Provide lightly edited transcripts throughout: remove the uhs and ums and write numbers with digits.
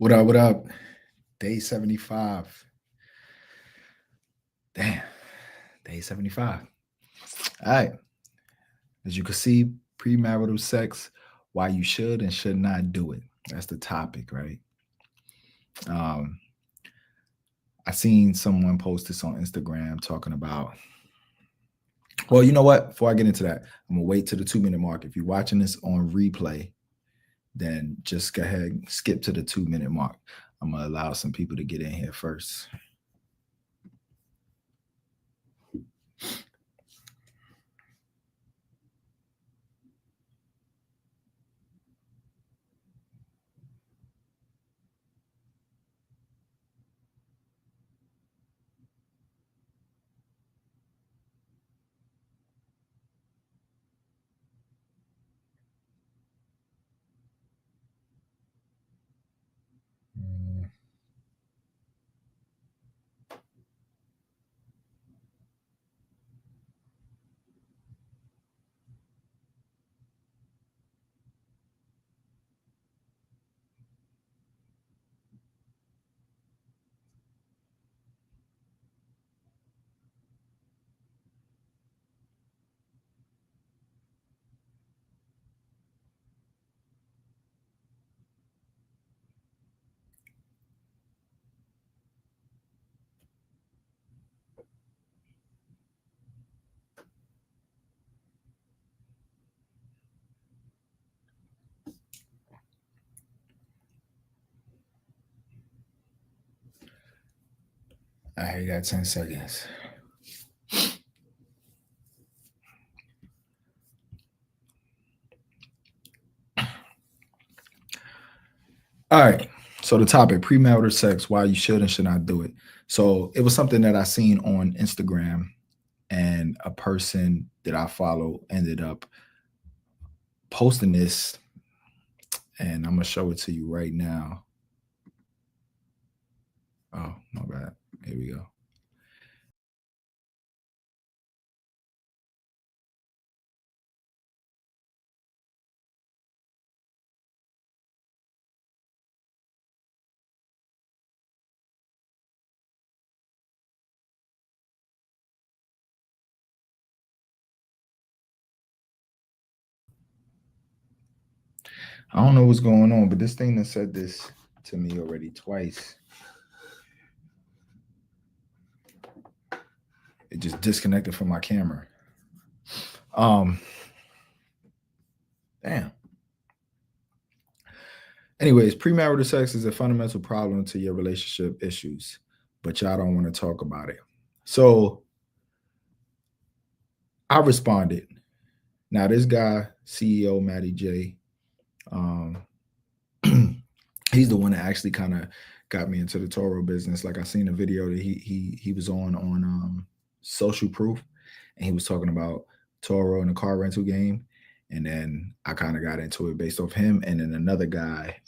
What up? What up? Day 75. Damn. Day 75. All right. As you can see, premarital sex, why you should and should not do it. That's the topic, right? Um, I seen someone post this on Instagram talking about, well, you know what? Before I get into that, I'm gonna wait to the 2 minute mark. If you're watching this on replay, then just go ahead and skip to the 2 minute mark. I'm gonna allow some people to get in here first. All right, you got 10 seconds. All right. So the topic, premarital sex, why you should and should not do it. So it was something that I seen on Instagram, and a person that I follow ended up posting this, and I'm gonna show it to you right now. Oh, my bad. Here we go. I don't know what's going on, but this thing that said this to me already twice. It just disconnected from my camera. Um, damn. Anyways, premarital sex is a fundamental problem to your relationship issues, but y'all don't want to talk about it. So I responded. Now, this guy, CEO Matty J, um, he's the one that actually kind of got me into the Toro business. Like I seen a video that he was on Social Proof, and he was talking about Toro and the car rental game. And then I kind of got into it based off him. And then another guy,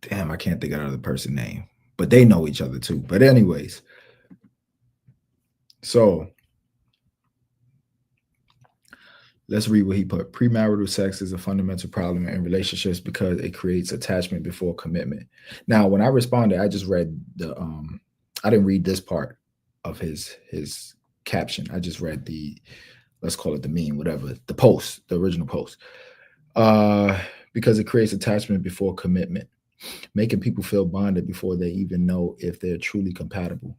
damn, I can't think of another person's name, but they know each other too. But anyways, so let's read what he put. Premarital sex is a fundamental problem in relationships because it creates attachment before commitment. Now, when I responded, I just read I didn't read this part of his caption. I just read the, let's call it the meme, whatever, the post, the original post. Because it creates attachment before commitment, making people feel bonded before they even know if they're truly compatible.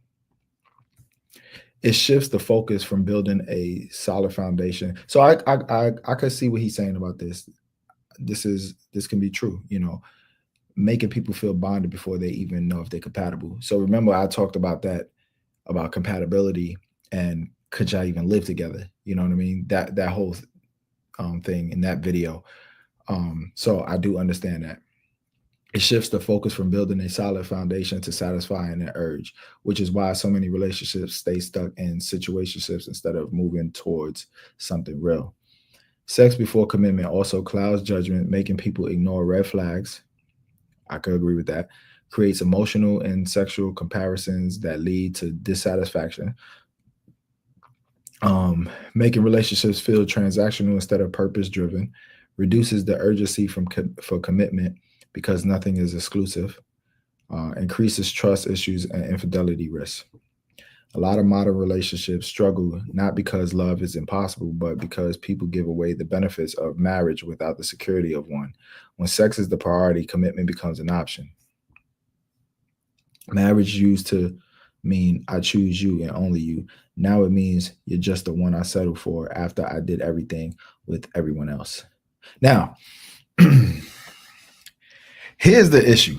It shifts the focus from building a solid foundation. So I could see what he's saying about this. This can be true, making people feel bonded before they even know if they're compatible. So remember, I talked about that, about compatibility and could y'all even live together? You know what I mean? That whole thing in that video. So I do understand that. It shifts the focus from building a solid foundation to satisfying an urge, which is why so many relationships stay stuck in situationships instead of moving towards something real. Sex before commitment also clouds judgment, making people ignore red flags. I could agree with that. Creates emotional and sexual comparisons that lead to dissatisfaction. Making relationships feel transactional instead of purpose driven. Reduces the urgency for commitment because nothing is exclusive, increases trust issues and infidelity risks. A lot of modern relationships struggle not because love is impossible, but because people give away the benefits of marriage without the security of one. When sex is the priority, commitment becomes an option. Marriage used to mean I choose you and only you. Now it means you're just the one I settled for after I did everything with everyone else. Now, here's the issue,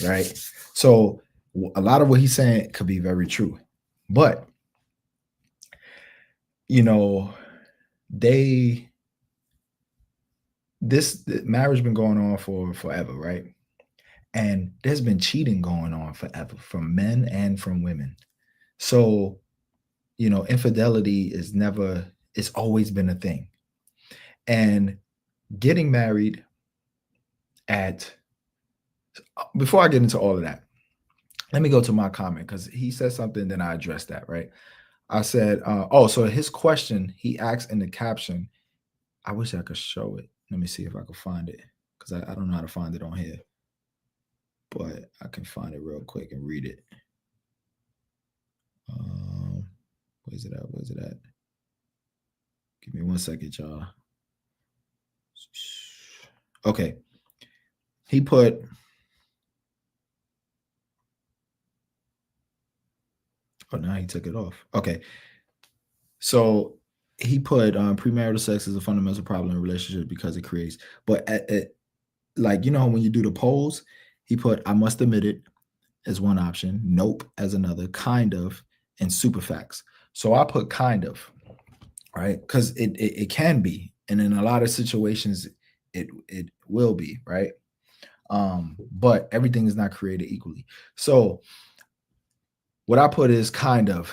right? So a lot of what he's saying could be very true, but you know, they this marriage been going on for forever, right? And there's been cheating going on forever from men and from women. So, infidelity is never, it's always been a thing. And getting married at, before I get into all of that, let me go to my comment because he said something, then I addressed that, right? I said, so his question, he asked in the caption, I wish I could show it. Let me see if I can find it because I don't know how to find it on here, but I can find it real quick and read it. Where's it at? Where's it at? Give me 1 second, y'all. Okay. He put, oh, now he took it off. Okay. So he put premarital sex is a fundamental problem in relationship because it creates, but like, when you do the polls, he put, I must admit it as one option, nope as another, kind of, and super facts. So I put kind of, right? Because it can be. And in a lot of situations, it will be, right? But everything is not created equally. So what I put is kind of,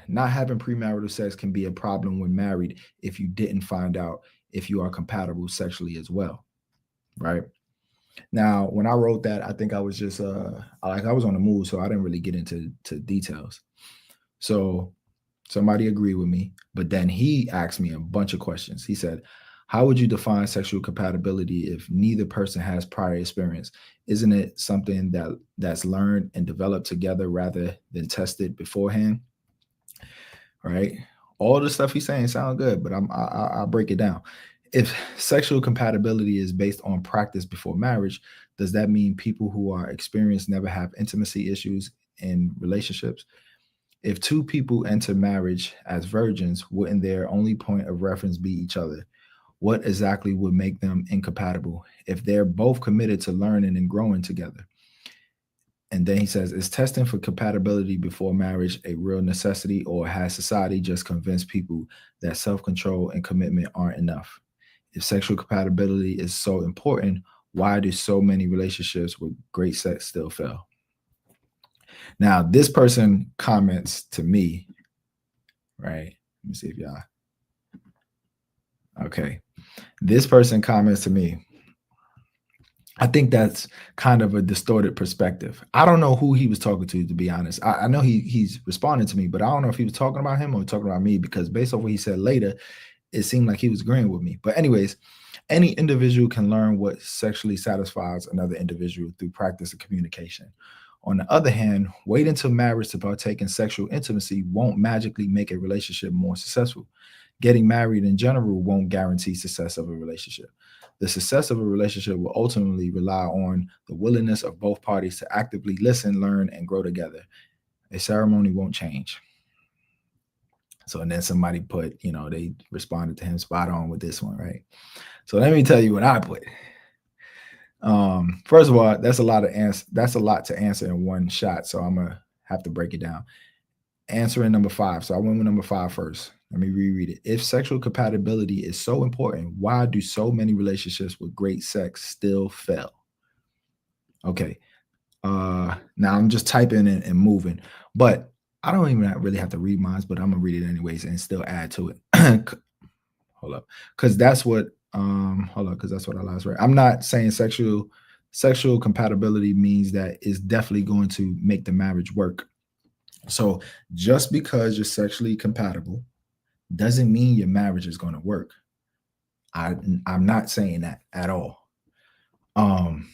not having premarital sex can be a problem when married if you didn't find out if you are compatible sexually as well, right? Now, when I wrote that, I think I was just I was on the move, so I didn't really get into details. So somebody agreed with me, but then he asked me a bunch of questions. He said, how would you define sexual compatibility if neither person has prior experience? Isn't it something that's learned and developed together rather than tested beforehand? Right? All the stuff he's saying sounds good, but I'll break it down. If sexual compatibility is based on practice before marriage, does that mean people who are experienced never have intimacy issues in relationships? If two people enter marriage as virgins, wouldn't their only point of reference be each other? What exactly would make them incompatible if they're both committed to learning and growing together? And then he says, is testing for compatibility before marriage a real necessity, or has society just convinced people that self-control and commitment aren't enough? If sexual compatibility is so important, why do so many relationships with great sex still fail? Now, this person comments to me, right? Let me see if y'all. Okay. This person comments to me. I think that's kind of a distorted perspective. I don't know who he was talking to be honest. I know he's responding to me, but I don't know if he was talking about him or talking about me, because based on what he said later, it seemed like he was agreeing with me. But anyways, any individual can learn what sexually satisfies another individual through practice and communication. On the other hand, wait until marriage to partake in sexual intimacy won't magically make a relationship more successful. Getting married in general won't guarantee success of a relationship. The success of a relationship will ultimately rely on the willingness of both parties to actively listen, learn, and grow together. A ceremony won't change. So, and then somebody put, they responded to him spot on with this one, right? So let me tell you what I put. First of all, that's a lot to answer in one shot. So I'm gonna have to break it down. Answering number 5. So I went with number 5 first. Let me reread it. If sexual compatibility is so important, why do so many relationships with great sex still fail? Okay. Now I'm just typing and moving, but I don't even really have to read mine, but I'm gonna read it anyways and still add to it. Hold up. Because that's what because that's what I last read. I'm not saying sexual compatibility means that it's definitely going to make the marriage work. So just because you're sexually compatible doesn't mean your marriage is going to work. I'm not saying that at all. Um,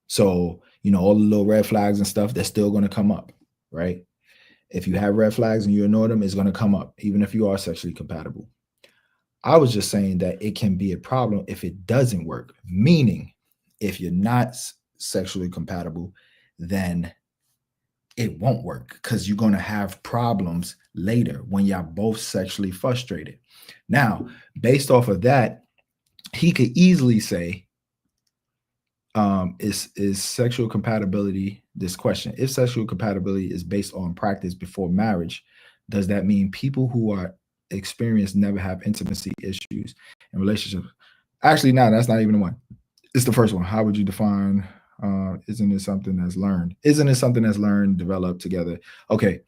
so, all the little red flags and stuff, they're still going to come up, right? If you have red flags and you ignore them, it's going to come up, even if you are sexually compatible. I was just saying that it can be a problem if it doesn't work, meaning if you're not sexually compatible, then it won't work because you're going to have problems later when y'all both sexually frustrated. Now, based off of that, he could easily say, is sexual compatibility this question? If sexual compatibility is based on practice before marriage, does that mean people who are experienced never have intimacy issues in relationships? Actually, no, that's not even the one. It's the first one. How would you define? Isn't it something that's learned? Isn't it something that's learned, developed together? Okay,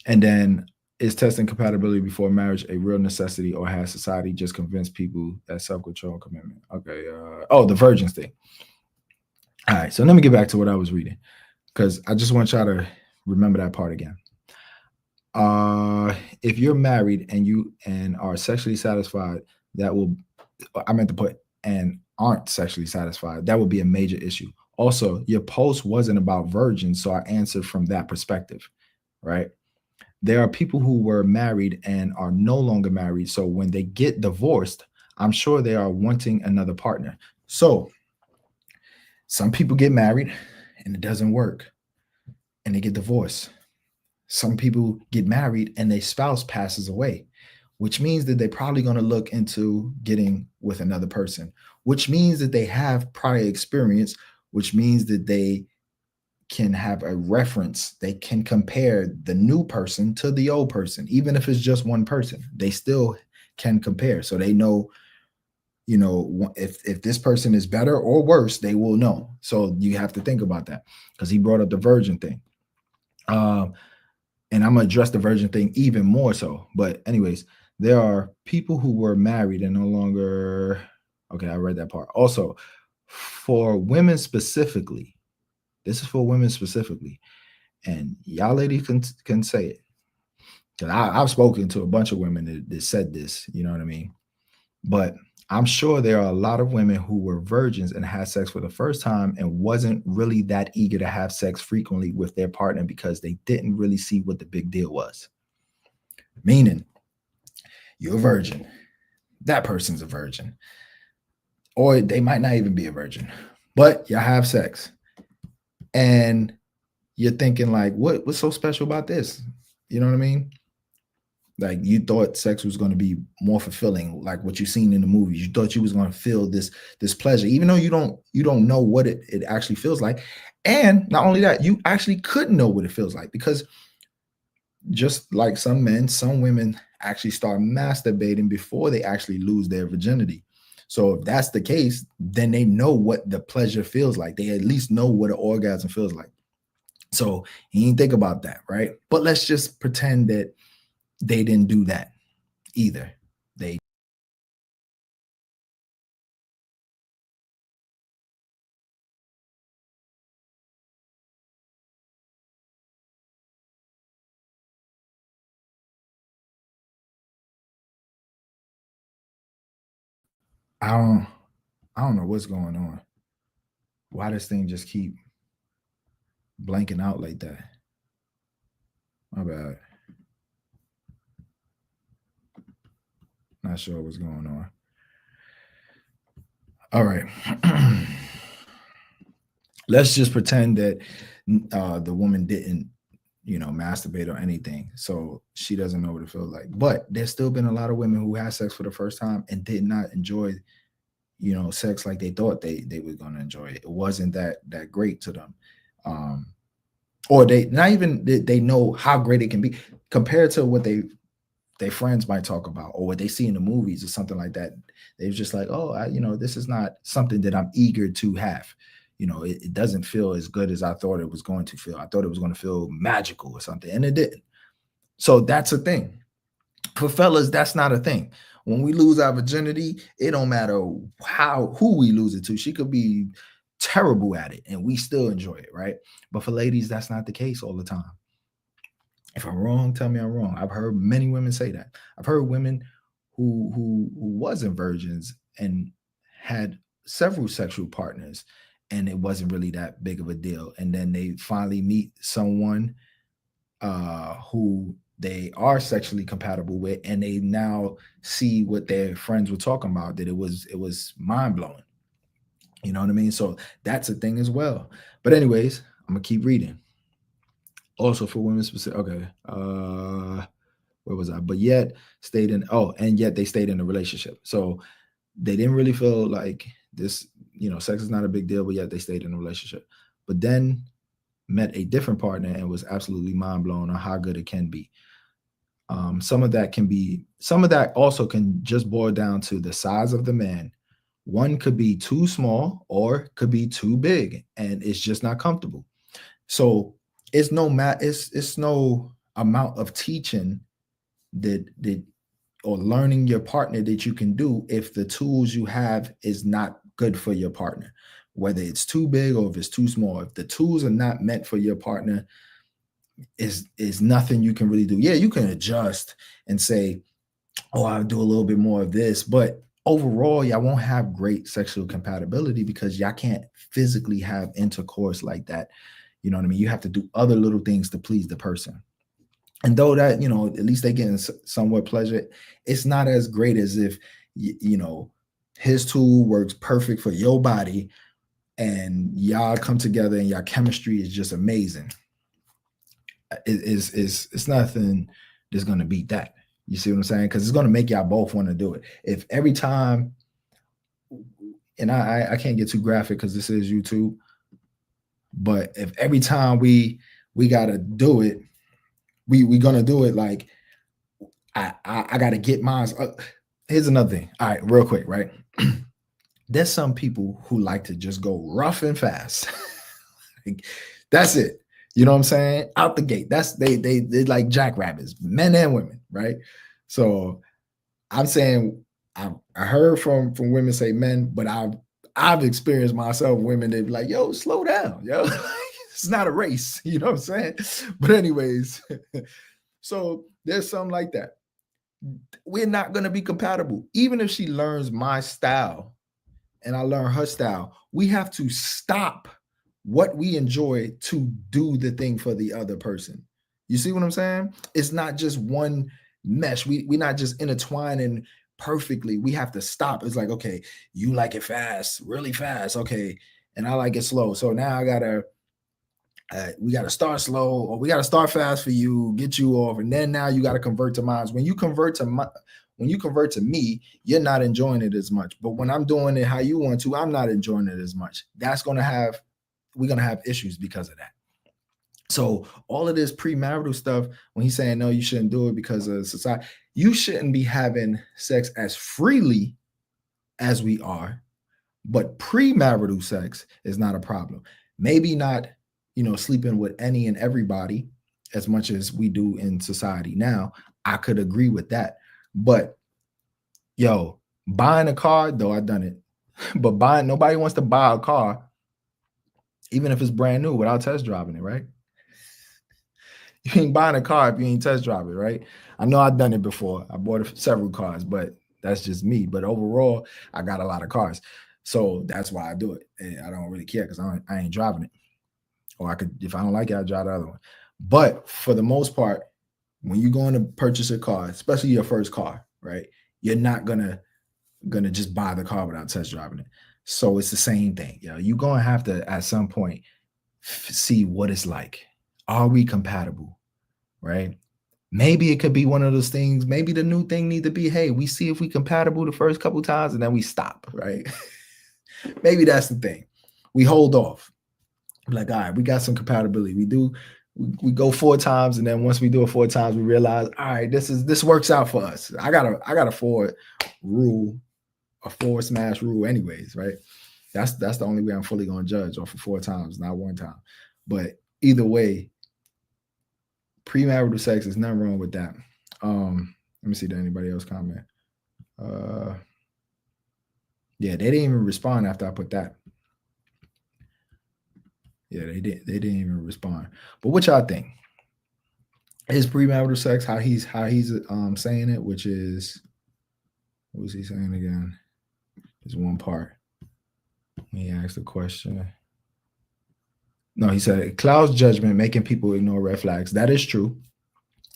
and then is testing compatibility before marriage a real necessity, or has society just convinced people that self-control and commitment? Okay. The virgins thing. All right, so let me get back to what I was reading because I just want y'all to remember that part again. If you're married and you are sexually satisfied, that will, I meant to put, and aren't sexually satisfied, that would be a major issue. Also, your post wasn't about virgins, so I answered from that perspective, right? There are people who were married and are no longer married, so when they get divorced, I'm sure they are wanting another partner. So some people get married and it doesn't work and they get divorced. Some people get married and their spouse passes away, which means that they're probably going to look into getting with another person, which means that they have prior experience, which means that they can have a reference. They can compare the new person to the old person, even if it's just one person. They still can compare. So they know, if this person is better or worse, they will know. So you have to think about that because he brought up the virgin thing. And I'm gonna address the virgin thing even more so. But anyways, there are people who were married and no longer. Okay, I read that part. Also, for women specifically, this is for women specifically, and y'all ladies can say it because I've spoken to a bunch of women that said this. You know what I mean? But I'm sure there are a lot of women who were virgins and had sex for the first time and wasn't really that eager to have sex frequently with their partner because they didn't really see what the big deal was. Meaning, you're a virgin. That person's a virgin. Or they might not even be a virgin. But you have sex. And you're thinking like, what's so special about this? You know what I mean? Like you thought sex was going to be more fulfilling, like what you've seen in the movies. You thought you was going to feel this pleasure, even though you don't know what it actually feels like. And not only that, you actually couldn't know what it feels like because just like some men, some women actually start masturbating before they actually lose their virginity. So if that's the case, then they know what the pleasure feels like. They at least know what an orgasm feels like. So he didn't think about that, right? But let's just pretend that they didn't do that either. They I don't I don't know what's going on. Why this thing just keep blanking out like that? My bad. Not sure what's going on. All right. Let's just pretend that the woman didn't, masturbate or anything. So she doesn't know what it feels like. But there's still been a lot of women who had sex for the first time and did not enjoy, sex like they thought they were going to enjoy it. It wasn't that great to them. Or they not even they know how great it can be compared to what their friends might talk about or what they see in the movies or something like that. They're just like, oh, this is not something that I'm eager to have. It doesn't feel as good as I thought it was going to feel. I thought it was going to feel magical or something, and it didn't. So that's a thing. For fellas, that's not a thing. When we lose our virginity, it don't matter who we lose it to. She could be terrible at it, and we still enjoy it, right? But for ladies, that's not the case all the time. If I'm wrong, tell me I'm wrong. I've heard many women say that. I've heard women who wasn't virgins and had several sexual partners and it wasn't really that big of a deal. And then they finally meet someone who they are sexually compatible with, and they now see what their friends were talking about, that it was mind-blowing. You know what I mean? So that's a thing as well. But anyways, I'm gonna keep reading. Also for women specific. Okay. Where was I? But yet stayed in, and yet they stayed in a relationship. So they didn't really feel like this, sex is not a big deal, but yet they stayed in a relationship. But then met a different partner and was absolutely mind blown on how good it can be. Some of that also can just boil down to the size of the man. One could be too small or could be too big, and it's just not comfortable. So it's no amount of teaching that or learning your partner that you can do if the tools you have is not good for your partner, whether it's too big or if it's too small. If the tools are not meant for your partner, is nothing you can really do. Yeah, you can adjust and say, oh, I'll do a little bit more of this, but overall, y'all won't have great sexual compatibility because y'all can't physically have intercourse like that. You know what I mean? You have to do other little things to please the person. And though that, at least they getting somewhat pleasure, it's not as great as if, his tool works perfect for your body and y'all come together and your chemistry is just amazing. It's nothing that's going to beat that. You see what I'm saying? Because it's going to make y'all both want to do it. If every time, and I can't get too graphic because this is YouTube, but if every time we gotta do it, we gonna do it like I gotta get mine. Here's another thing. All right, real quick, right? There's some people who like to just go rough and fast. Like, that's it. You know what I'm saying? Out the gate. That's they like jackrabbits, men and women, right? So I'm saying I heard from women say men, but I've experienced myself women that be like, yo, slow down, yo. It's not a race, you know what I'm saying? But anyways, so there's something like that. We're not gonna be compatible. Even if she learns my style and I learn her style, we have to stop what we enjoy to do the thing for the other person. You see what I'm saying? It's not just one mesh. We're not just intertwining perfectly. We have to stop. It's like, okay, you like it fast, really fast. Okay. And I like it slow. So now we gotta start slow, or we gotta start fast for you, get you off, and then now you gotta convert to mine. When you convert to me, you're not enjoying it as much. But when I'm doing it how you want to, I'm not enjoying it as much. We're gonna have issues because of that. So all of this premarital stuff, when he's saying no, you shouldn't do it because of society, you shouldn't be having sex as freely as we are, but premarital sex is not a problem. Maybe not, sleeping with any and everybody as much as we do in society now. I could agree with that. But yo, buying a car, though I've done it, but nobody wants to buy a car, even if it's brand new, without test driving it, right? You ain't buying a car if you ain't test driving it, right? I know I've done it before. I bought several cars, but that's just me. But overall, I got a lot of cars. So that's why I do it. And I don't really care because I ain't driving it. Or I could, if I don't like it, I'll drive the other one. But for the most part, when you're going to purchase a car, especially your first car, right? You're not gonna just buy the car without test driving it. So it's the same thing. You're gonna have to at some point see what it's like. Are we compatible? Right? Maybe it could be one of those things. Maybe the new thing need to be, hey, we see if we compatible the first couple times and then we stop, right? Maybe that's the thing. We hold off. Like, all right, we got some compatibility. We go 4 times, and then once we do it 4 times, we realize, all right, this works out for us. I got a 4 rule, a 4 smash rule, anyways, right? That's the only way I'm fully gonna judge off of 4 times, not 1 time. But either way, premarital sex is nothing wrong with that. Let me see, did anybody else comment? Yeah, they didn't even respond after I put that. Yeah, they didn't even respond. But what y'all think? Is premarital sex how he's saying it, which is, what was he saying again? There's one part. He asked the question. No, he said it clouds judgment, making people ignore red flags. That is true.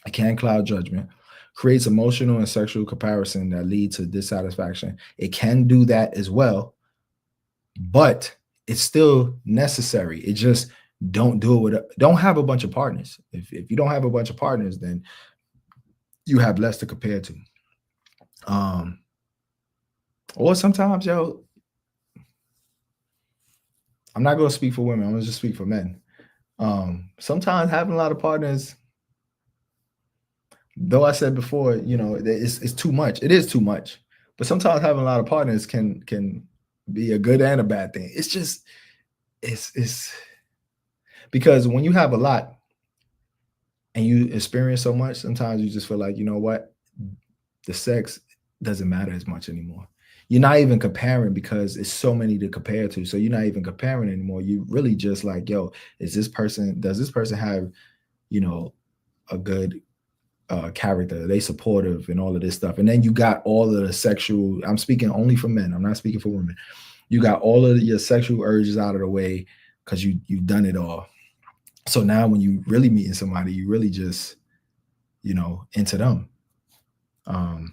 It can cloud judgment. Creates emotional and sexual comparison that lead to dissatisfaction. It can do that as well, but it's still necessary. It just don't do it with don't have a bunch of partners. If you don't have a bunch of partners, then you have less to compare to. Um, or sometimes, yo, I'm not gonna speak for women, I'm gonna just speak for men. Sometimes having a lot of partners, though I said before, it's too much. It is too much. But sometimes having a lot of partners can be a good and a bad thing. It's just it's because when you have a lot and you experience so much, sometimes you just feel like, you know what, the sex doesn't matter as much anymore. You're not even comparing because it's so many to compare to. So you're not even comparing anymore. You really just like, yo, does this person have, you know, a good character? Are they supportive and all of this stuff? And then you got all of the sexual, I'm speaking only for men, I'm not speaking for women. You got all of your sexual urges out of the way because you've done it all. So now when you really meeting somebody, you really just, into them. Because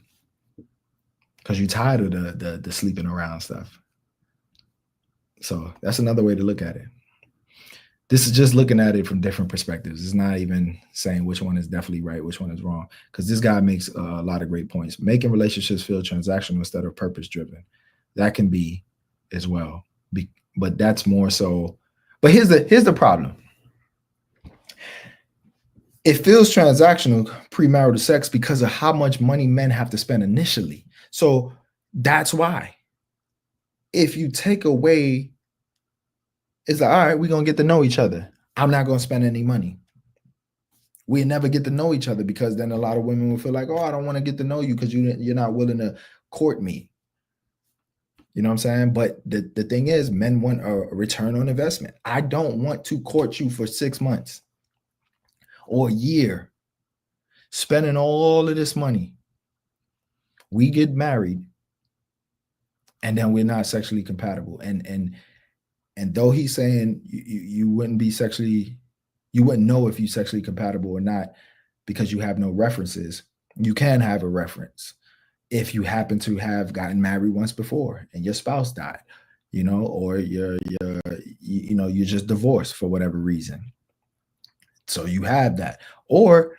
you're tired of the sleeping around stuff. So that's another way to look at it. This is just looking at it from different perspectives. It's not even saying which one is definitely right, which one is wrong. Because this guy makes a lot of great points. Making relationships feel transactional instead of purpose driven. That can be as well. But that's more so. But here's the problem. It feels transactional, premarital sex, because of how much money men have to spend initially. So that's why. If you take away, it's like, all right, we're going to get to know each other. I'm not going to spend any money. We never get to know each other because then a lot of women will feel like, oh, I don't want to get to know you because you're not willing to court me. You know what I'm saying? But the thing is, men want a return on investment. I don't want to court you for 6 months or a year, spending all of this money. We get married, and then we're not sexually compatible. And though he's saying you wouldn't be sexually, you wouldn't know if you're sexually compatible or not because you have no references. You can have a reference if you happen to have gotten married once before and your spouse died, or you're just divorced for whatever reason. So you have that. Or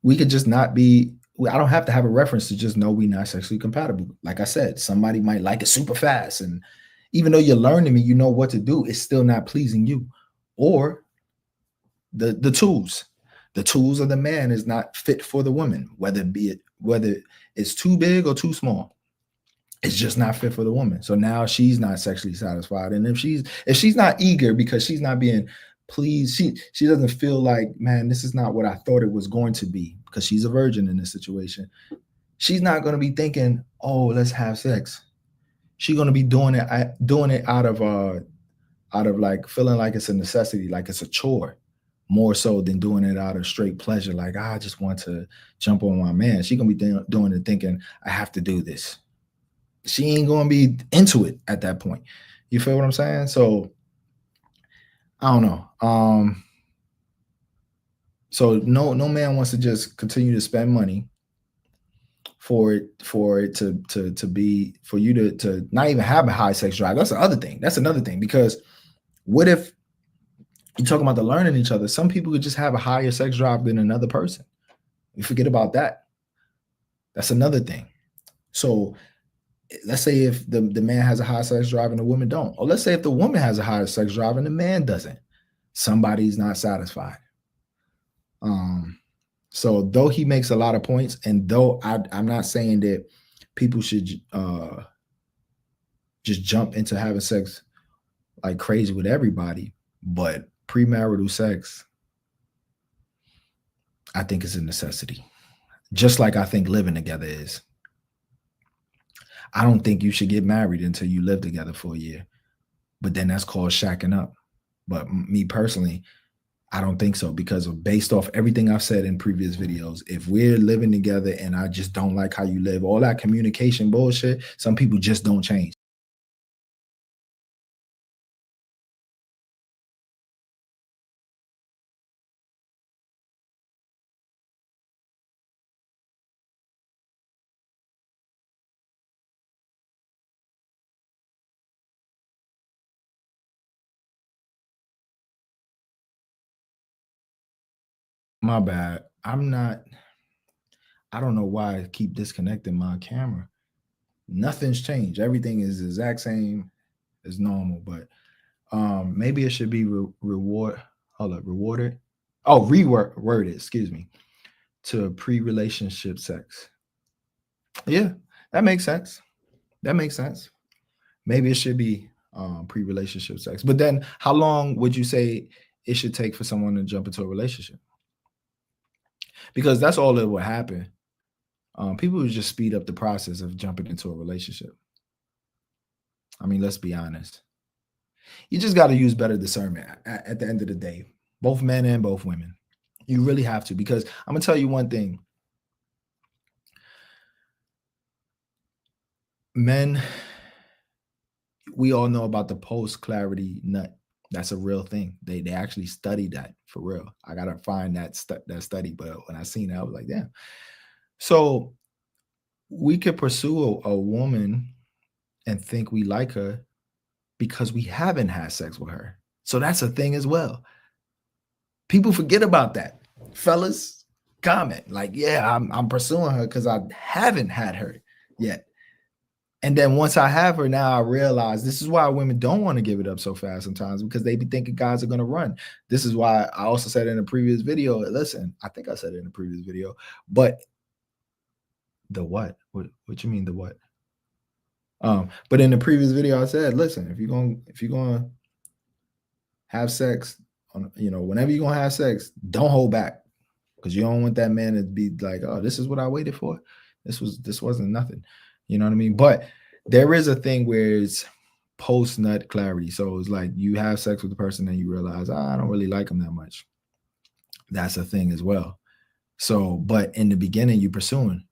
we could just not be, I don't have to have a reference to just know we're not sexually compatible. Like I said, somebody might like it super fast. And even though you're learning me, you know what to do, it's still not pleasing you. Or the tools. The tools of the man is not fit for the woman, whether it's too big or too small. It's just not fit for the woman. So now she's not sexually satisfied. And if she's not eager because she's not being pleased, she doesn't feel like, man, this is not what I thought it was going to be, because she's a virgin in this situation. She's not going to be thinking, oh, let's have sex. She's going to be doing it out of like feeling like it's a necessity, like it's a chore, more so than doing it out of straight pleasure. Like, I just want to jump on my man. She's going to be doing it thinking, I have to do this. She ain't going to be into it at that point. You feel what I'm saying? So I don't know. So no man wants to just continue to spend money for it to be, for you to not even have a high sex drive. That's the other thing. That's another thing, because what if you're talking about the learning each other? Some people could just have a higher sex drive than another person. You forget about that. That's another thing. So let's say if the man has a high sex drive and the woman don't, or let's say if the woman has a higher sex drive and the man doesn't, somebody's not satisfied. So though he makes a lot of points, and though I'm not saying that people should just jump into having sex like crazy with everybody, but premarital sex, I think, is a necessity. Just like I think living together is. I don't think you should get married until you live together for a year, but then that's called shacking up. But me personally, I don't think so, because based off everything I've said in previous videos, if we're living together and I just don't like how you live, all that communication bullshit, some people just don't change. My bad. I don't know why I keep disconnecting my camera. Nothing's changed. Everything is the exact same as normal, but maybe it should be rewarded. Oh, reworded, excuse me, to pre-relationship sex. Yeah, that makes sense. That makes sense. Maybe it should be pre-relationship sex. But then how long would you say it should take for someone to jump into a relationship? Because that's all that would happen. People would just speed up the process of jumping into a relationship. I mean, let's be honest. You just got to use better discernment at the end of the day, both men and both women. You really have to, because I'm gonna tell you one thing. Men, we all know about the post clarity nut. That's a real thing. They actually study that for real. I gotta find that study, but when I seen it, I was like, damn. So we could pursue a woman and think we like her because we haven't had sex with her. So that's a thing as well. People forget about that. Fellas, comment like, yeah, I'm pursuing her because I haven't had her yet. And then once I have her, now I realize this is why women don't want to give it up so fast sometimes, because they be thinking guys are going to run. This is why I also said in a previous video, listen, I think I said it in a previous video, but the what? What you mean the what? But in the previous video, I said, listen, if you're gonna have sex, whenever you're gonna have sex, don't hold back, because you don't want that man to be like, oh, this is what I waited for. This wasn't nothing. You know what I mean? But there is a thing where it's post nut clarity. So it's like you have sex with the person and you realize, I don't really like them that much. That's a thing as well. So, but in the beginning, you're pursuing,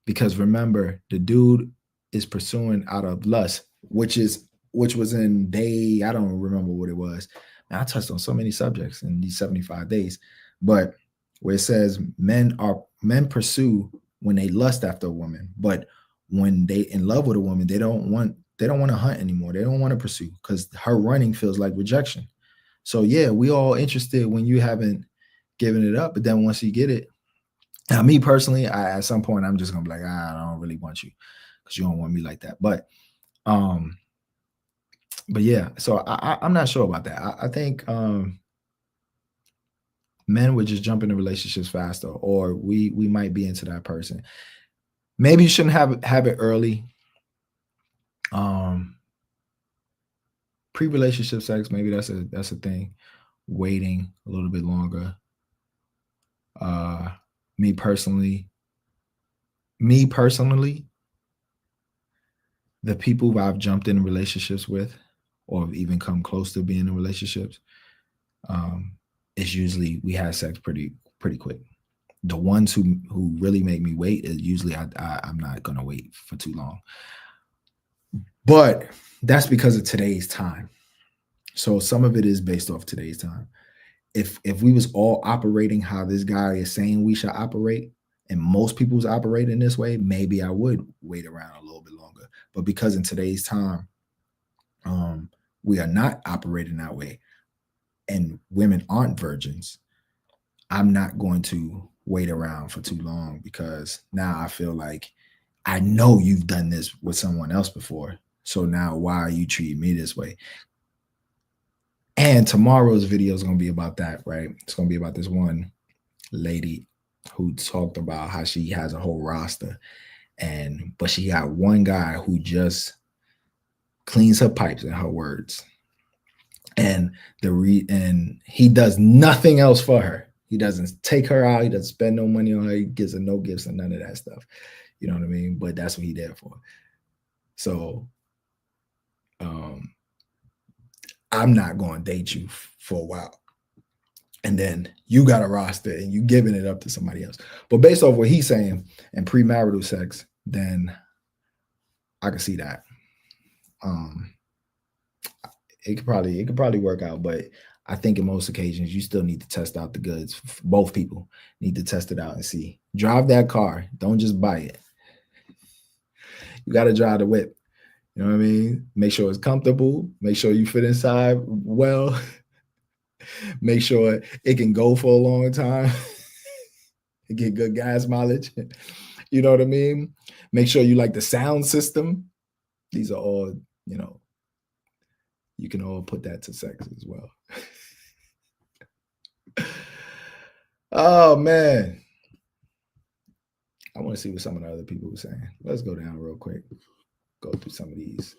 because remember, the dude is pursuing out of lust, which was in day, I don't remember what it was. Now, I touched on so many subjects in these 75 days, but where it says men pursue when they lust after a woman, but when they in love with a woman, they don't want to hunt anymore. They don't want to pursue because her running feels like rejection. So yeah, we all interested when you haven't given it up, but then once you get it, now me personally, at some point I'm just gonna be like, I don't really want you because you don't want me like that. Um, but yeah, so I'm not sure about that. I think men would just jump into relationships faster, or we might be into that person. Maybe you shouldn't have it early. Um, Pre-relationship sex, maybe that's a thing. Waiting a little bit longer. Uh, me personally, the people I've jumped in relationships with, or have even come close to being in relationships, it's usually we have sex pretty quick. The ones who really make me wait is usually I'm not gonna wait for too long. But that's because of today's time. So some of it is based off today's time. If we was all operating how this guy is saying we should operate, and most people's operating this way, maybe I would wait around a little bit longer. But because in today's time, we are not operating that way, and women aren't virgins, I'm not going to wait around for too long, because now I feel like I know you've done this with someone else before. So now why are you treating me this way? And tomorrow's video is going to be about that, right? It's going to be about this one lady who talked about how she has a whole roster, but she got one guy who just cleans her pipes, in her words. And he does nothing else for her. He doesn't take her out. He doesn't spend no money on her. He gives her no gifts and none of that stuff. You know what I mean? But that's what he there for. So I'm not going to date you for a while, and then you got a roster and you giving it up to somebody else. But based off what he's saying and premarital sex, then I can see that. It could probably work out, but I think in most occasions you still need to test out the goods. Both people need to test it out and see. Drive that car. Don't just buy it. You got to drive the whip. You know what I mean? Make sure it's comfortable. Make sure you fit inside well. Make sure it can go for a long time. get good gas mileage. You know what I mean? Make sure you like the sound system. These are all, you know, you can all put that to sex as well. Oh man. I want to see what some of the other people were saying. Let's go down real quick. Go through some of these.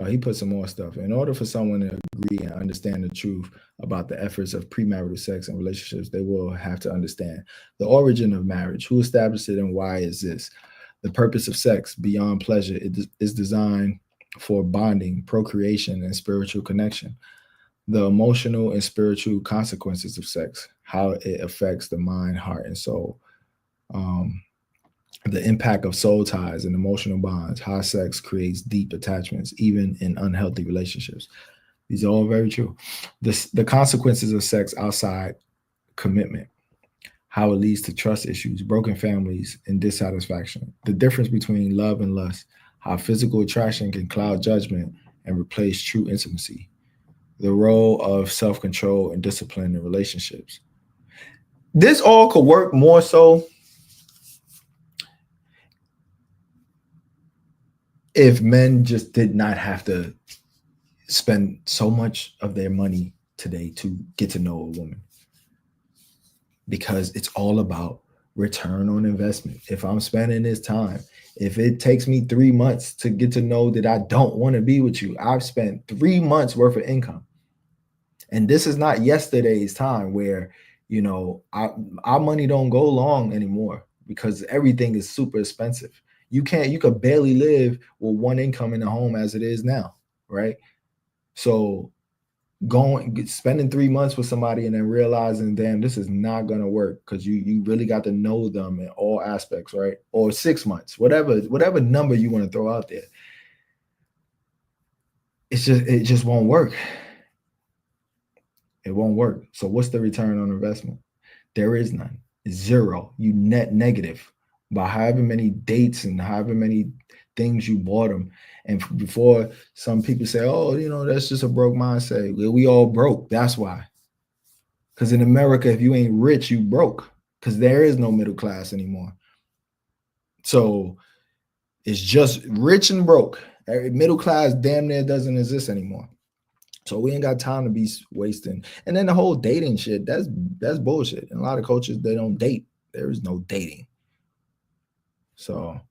He put some more stuff. In order for someone to agree and understand the truth about the efforts of premarital sex and relationships, they will have to understand the origin of marriage, who established it, and why is this. The purpose of sex beyond pleasure is designed for bonding, procreation, and spiritual connection. The emotional and spiritual consequences of sex, how it affects the mind, heart, and soul. The impact of soul ties and emotional bonds, how sex creates deep attachments, even in unhealthy relationships. These are all very true. The consequences of sex outside commitment, how it leads to trust issues, broken families, and dissatisfaction. The difference between love and lust, how physical attraction can cloud judgment and replace true intimacy. The role of self-control and discipline in relationships. This all could work more so if men just did not have to spend so much of their money today to get to know a woman, because it's all about return on investment. If I'm spending this time, if it takes me 3 months to get to know that I don't want to be with you, I've spent 3 months worth of income. And this is not yesterday's time where, you know, our money don't go long anymore because everything is super expensive. You could barely live with one income in the home as it is now, right? So spending 3 months with somebody and then realizing, damn, this is not gonna work, because you really got to know them in all aspects, right? Or 6 months, whatever number you want to throw out there. It just won't work. It won't work. So what's the return on investment? There is none. Zero. You net negative by however many dates and however many things you bought them. And before, some people say, oh, you know, that's just a broke mindset. We all broke. That's why. Because in America, if you ain't rich, you broke, because there is no middle class anymore. So it's just rich and broke. Middle class damn near doesn't exist anymore. So we ain't got time to be wasting. And then the whole dating shit, that's bullshit. In a lot of cultures, they don't date. There is no dating. So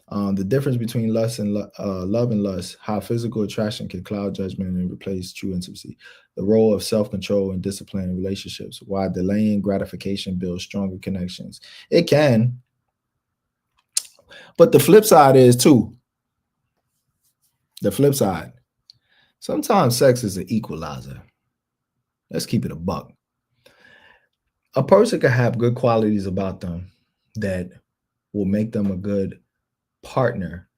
the difference between lust and love and lust, how physical attraction can cloud judgment and replace true intimacy. The role of self-control and discipline in relationships, why delaying gratification builds stronger connections. It can. But the flip side is too. The flip side. Sometimes sex is an equalizer. Let's keep it a buck. A person can have good qualities about them that will make them a good partner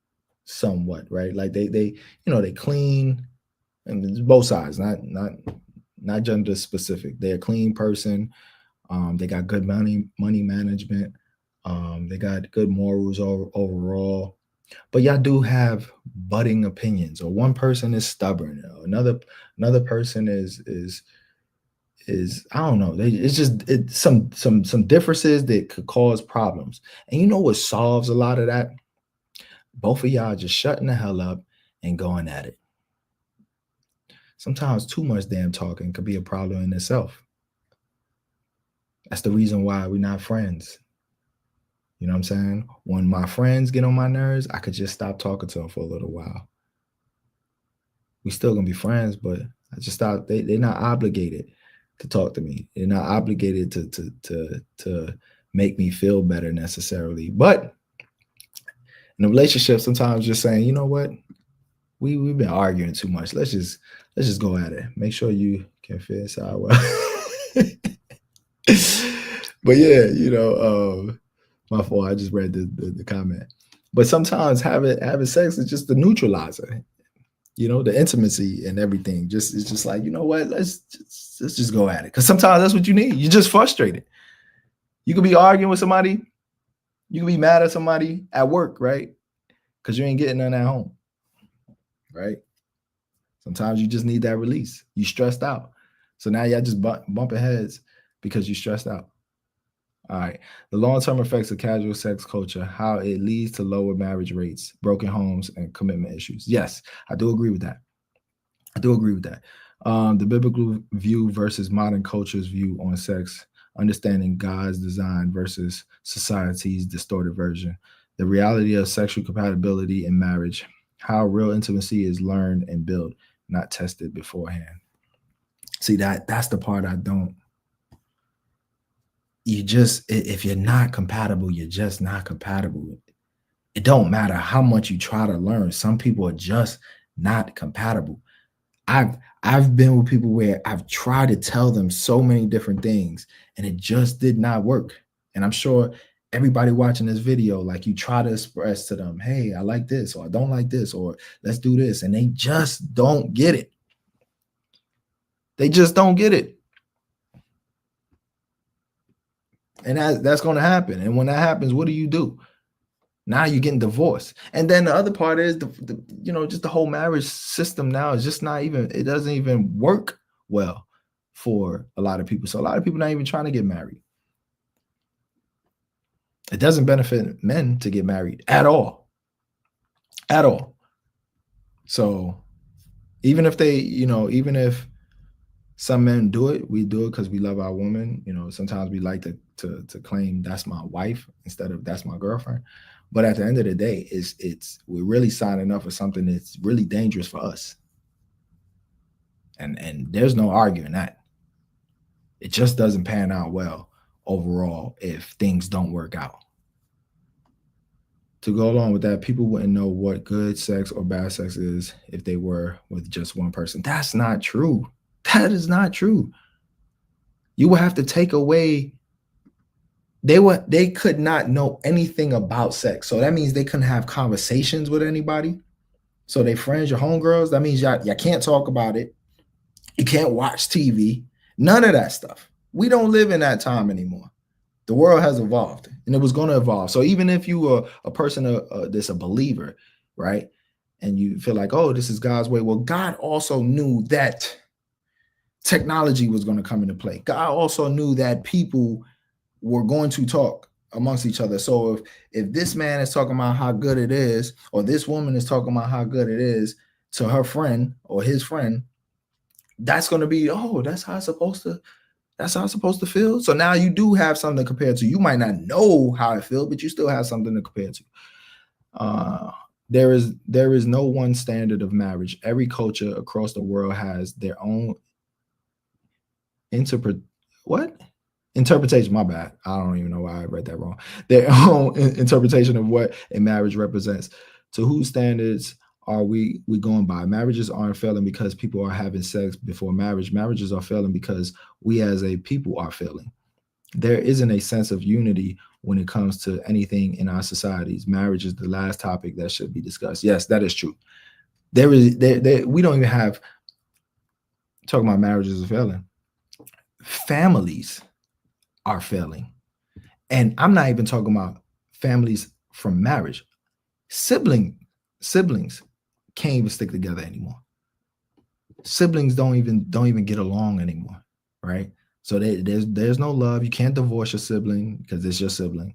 somewhat, right? Like they they clean, and it's both sides, not gender specific. They're a clean person. They got good money management. They got good morals overall. But y'all do have budding opinions, or one person is stubborn, or another person is I don't know. It's just some differences that could cause problems. And you know what solves a lot of that? Both of y'all just shutting the hell up and going at it. Sometimes too much damn talking could be a problem in itself. That's the reason why we're not friends. You know what I'm saying? When my friends get on my nerves, I could just stop talking to them for a little while. We still gonna be friends, but I just thought they're not obligated to talk to me. They're not obligated to make me feel better necessarily. But in a relationship, sometimes just saying, you know what, we've been arguing too much. Let's just go at it. Make sure you can fit inside well. But yeah, you know, my fault. I just read the comment. But sometimes having sex is just the neutralizer. You know, the intimacy and everything. It's just like, you know what? Let's just go at it. Because sometimes that's what you need. You're just frustrated. You could be arguing with somebody. You can be mad at somebody at work, right? Because you ain't getting none at home, right? Sometimes you just need that release. You stressed out. So now y'all just bumping heads because you're stressed out. All right. The long-term effects of casual sex culture, how it leads to lower marriage rates, broken homes, and commitment issues. Yes, I do agree with that. I do agree with that. The biblical view versus modern culture's view on sex, understanding God's design versus society's distorted version, the reality of sexual compatibility in marriage, how real intimacy is learned and built, not tested beforehand. See, that's the part I don't. You just, if you're not compatible, you're just not compatible. It don't matter how much you try to learn. Some people are just not compatible. I've been with people where I've tried to tell them so many different things and it just did not work. And I'm sure everybody watching this video, like you try to express to them, hey, I like this, or I don't like this, or let's do this. And they just don't get it. They just don't get it. And that's going to happen. And when that happens, what do? Now you're getting divorced. And then the other part is just the whole marriage system now is just not even, it doesn't even work well for a lot of people. So a lot of people not even trying to get married. It doesn't benefit men to get married at all. At all. So even if even if some men do it, we do it because we love our woman. Sometimes we like to claim that's my wife instead of that's my girlfriend. But at the end of the day, we're really signing up for something that's really dangerous for us. And there's no arguing that. It just doesn't pan out well overall if things don't work out. To go along with that, people wouldn't know what good sex or bad sex is if they were with just one person. That's not true. That is not true. You will have to take away. They could not know anything about sex. So that means they couldn't have conversations with anybody. So they friends, your homegirls, that means y'all can't talk about it. You can't watch TV. None of that stuff. We don't live in that time anymore. The world has evolved and it was going to evolve. So even if you are a person that's a believer, right? And you feel like, oh, this is God's way. Well, God also knew that technology was going to come into play. God also knew that people were going to talk amongst each other. So if this man is talking about how good it is, or this woman is talking about how good it is to her friend or his friend, that's going to be, oh, that's how it's supposed to feel. So now you do have something to compare to. You might not know how it feels, but you still have something to compare to. There is no one standard of marriage. Every culture across the world has their own interpretation. My bad. I don't even know why I read that wrong. Their own interpretation of what a marriage represents. To whose standards are we going by? Marriages aren't failing because people are having sex before marriage. Marriages are failing because we as a people are failing. There isn't a sense of unity when it comes to anything in our societies. Marriage is the last topic that should be discussed. Yes, that is true. We don't even have, talking about marriages are failing. Families are failing. And I'm not even talking about families from marriage. Siblings can't even stick together anymore. Siblings don't even get along anymore, right? So there's no love. You can't divorce your sibling because it's your sibling.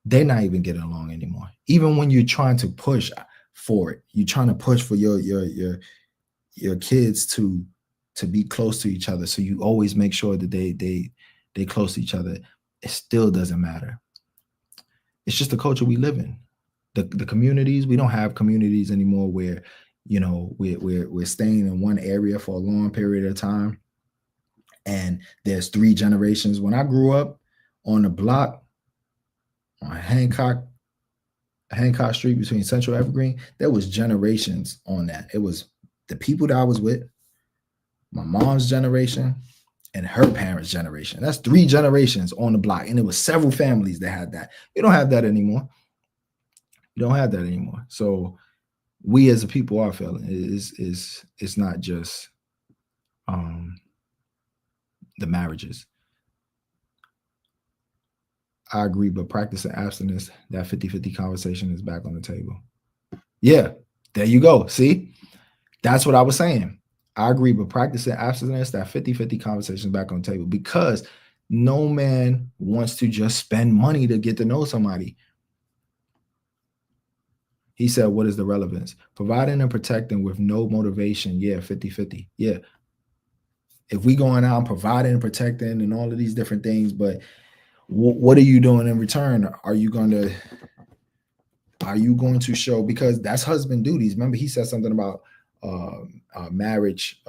They're not even getting along anymore. Even when you're trying to push for it, you're trying to push for your kids to be close to each other. So you always make sure that they close to each other. It still doesn't matter. It's just the culture we live in. The communities, we don't have communities anymore where, we're staying in one area for a long period of time. And there's 3 generations. When I grew up on the block on Hancock Street between Central Evergreen, there was generations on that. It was the people that I was with, my mom's generation, and her parents' generation. That's 3 generations on the block. And it was several families that had that. We don't have that anymore. So we as a people are failing. It's not just the marriages. I agree, but practicing abstinence, that 50-50 conversation is back on the table. Yeah, there you go. See, that's what I was saying. I agree, but practicing abstinence, that 50-50 conversation back on the table because no man wants to just spend money to get to know somebody. He said, what is the relevance? Providing and protecting with no motivation. Yeah, 50-50. Yeah. If we going out and providing and protecting and all of these different things, but what are you doing in return? Are you going to show, because that's husband duties. Remember, he said something about marriage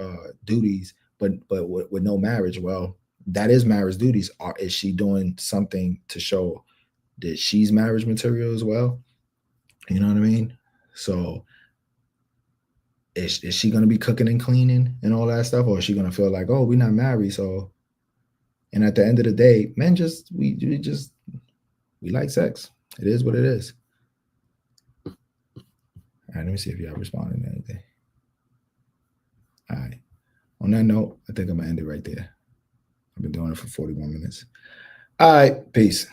duties, but with no marriage. Well, that is marriage duties. Is she doing something to show that she's marriage material as well? You know what I mean? So is she going to be cooking and cleaning and all that stuff, or is she going to feel like, oh, we're not married? So, and at the end of the day, men we like sex. It is what it is. All right, let me see if y'all responding to anything. All right. On that note, I think I'm gonna end it right there. I've been doing it for 41 minutes. All right, peace.